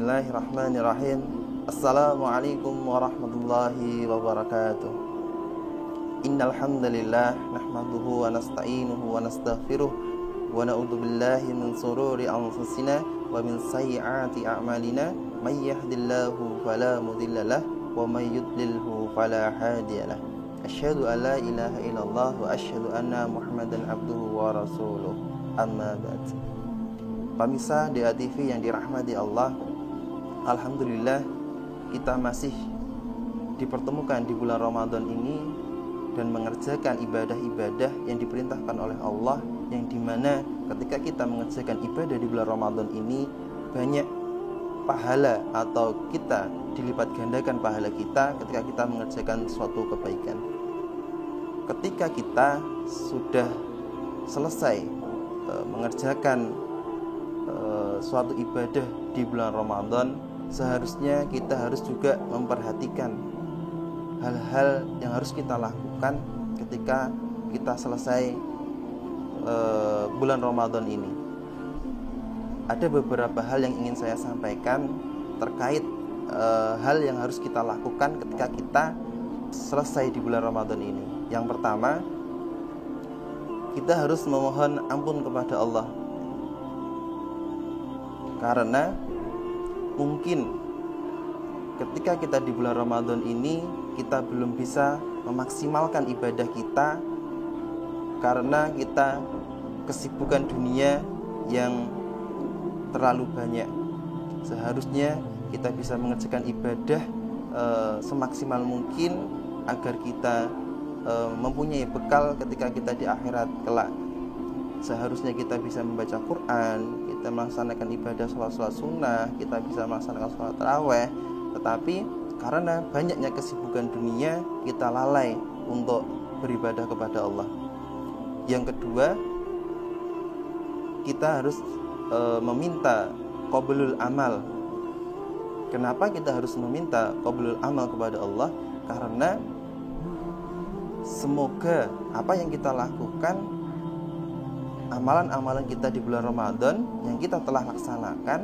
Bismillahirrahmanirrahim. Assalamualaikum warahmatullahi wabarakatuh. Innal hamdalillah nahmaduhu wa nasta'inuhu wa nastaghfiruh wa na'udzu billahi min shururi anfusina wa min sayyiati a'malina may yahdihillahu fala mudhillalah wa may yudlilhu fala hadiyalah. Asyhadu an la ilaha illallah wa asyhadu anna Muhammadan abduhu wa rasuluh. Amma ba'd. Pemirsa DA TV yang dirahmati Allah, alhamdulillah kita masih dipertemukan di bulan Ramadan ini dan mengerjakan ibadah-ibadah yang diperintahkan oleh Allah, yang dimana ketika kita mengerjakan ibadah di bulan Ramadan ini banyak pahala atau kita dilipat gandakan pahala kita ketika kita mengerjakan suatu kebaikan. Ketika kita sudah selesai mengerjakan suatu ibadah di bulan Ramadan, seharusnya kita harus juga memperhatikan hal-hal yang harus kita lakukan ketika kita selesai bulan Ramadan ini. Ada beberapa hal yang ingin saya sampaikan terkait hal yang harus kita lakukan ketika kita selesai di bulan Ramadan ini. Yang pertama, kita harus memohon ampun kepada Allah, karena mungkin ketika kita di bulan Ramadan ini kita belum bisa memaksimalkan ibadah kita karena kita kesibukan dunia yang terlalu banyak. Seharusnya kita bisa mengerjakan ibadah semaksimal mungkin agar kita mempunyai bekal ketika kita di akhirat kelak. Seharusnya kita bisa membaca Quran, kita melaksanakan ibadah sholat sunnah, kita bisa melaksanakan sholat taraweh. Tetapi karena banyaknya kesibukan dunia, kita lalai untuk beribadah kepada Allah. Yang kedua, kita harus meminta qabulul amal. Kenapa kita harus meminta qabulul amal kepada Allah? Karena semoga apa yang kita lakukan, amalan-amalan kita di bulan Ramadan yang kita telah laksanakan,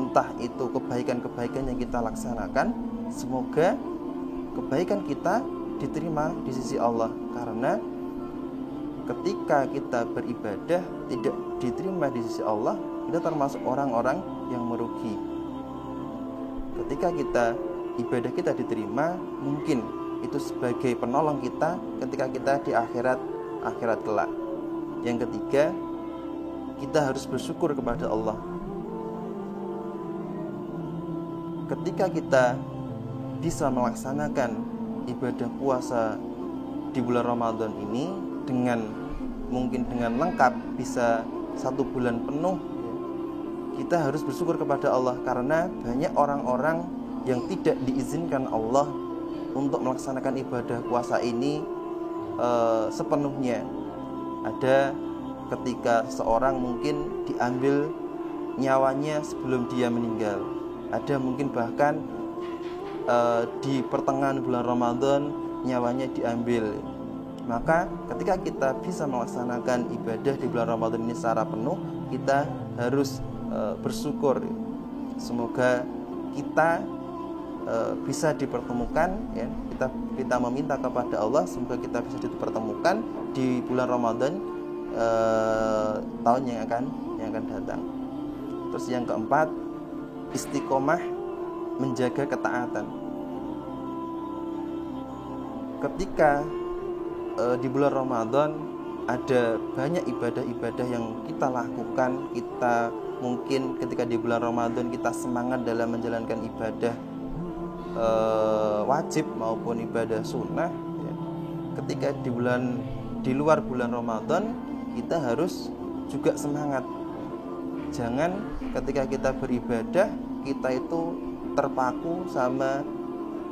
entah itu kebaikan-kebaikan yang kita laksanakan, semoga kebaikan kita diterima di sisi Allah. Karena ketika kita beribadah tidak diterima di sisi Allah, kita termasuk orang-orang yang merugi. Ketika ibadah kita diterima, mungkin itu sebagai penolong kita ketika kita di akhirat kelak. Yang ketiga, kita harus bersyukur kepada Allah. Ketika kita bisa melaksanakan ibadah puasa di bulan Ramadan ini mungkin dengan lengkap, bisa 1 bulan penuh, kita harus bersyukur kepada Allah, karena banyak orang-orang yang tidak diizinkan Allah untuk melaksanakan ibadah puasa ini sepenuhnya. Ada ketika seorang mungkin diambil nyawanya sebelum dia meninggal. Ada mungkin bahkan di pertengahan bulan Ramadan nyawanya diambil. Maka ketika kita bisa melaksanakan ibadah di bulan Ramadan ini secara penuh, kita harus bersyukur. Semoga kita bisa dipertemukan, ya. Kita meminta kepada Allah semoga kita bisa dipertemukan di bulan Ramadan tahun yang akan datang. Terus yang keempat, istiqomah menjaga ketaatan. Ketika di bulan Ramadan ada banyak ibadah-ibadah yang kita lakukan, kita mungkin ketika di bulan Ramadan kita semangat dalam menjalankan ibadah wajib maupun ibadah sunnah, ya. Ketika di luar bulan Ramadan kita harus juga semangat. Jangan ketika kita beribadah kita itu terpaku sama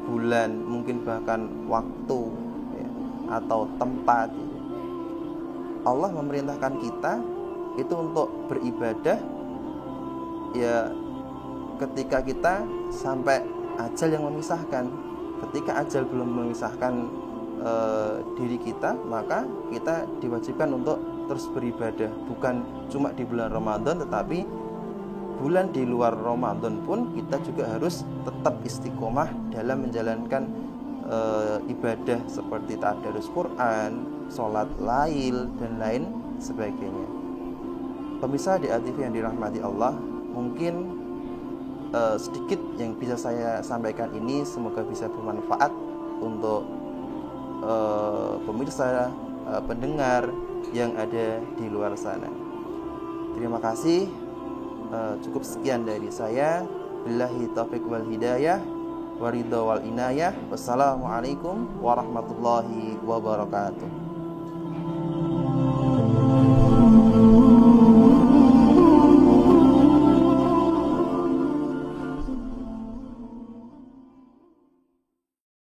bulan, mungkin bahkan waktu, ya, atau tempat. Allah memerintahkan kita itu untuk beribadah, ya, ketika kita sampai ajal yang memisahkan. Ketika ajal belum memisahkan diri kita, maka kita diwajibkan untuk terus beribadah, bukan cuma di bulan Ramadan, tetapi bulan di luar Ramadan pun kita juga harus tetap istiqomah dalam menjalankan ibadah seperti tadarus Quran, sholat lail, dan lain sebagainya. Pemirsa DA-TV yang dirahmati Allah, mungkin sedikit yang bisa saya sampaikan ini semoga bisa bermanfaat untuk pemirsa, pendengar yang ada di luar sana. Terima kasih. Cukup sekian dari saya. Billahi taufiq wal hidayah, waridho wal inayah. Wassalamualaikum warahmatullahi wabarakatuh.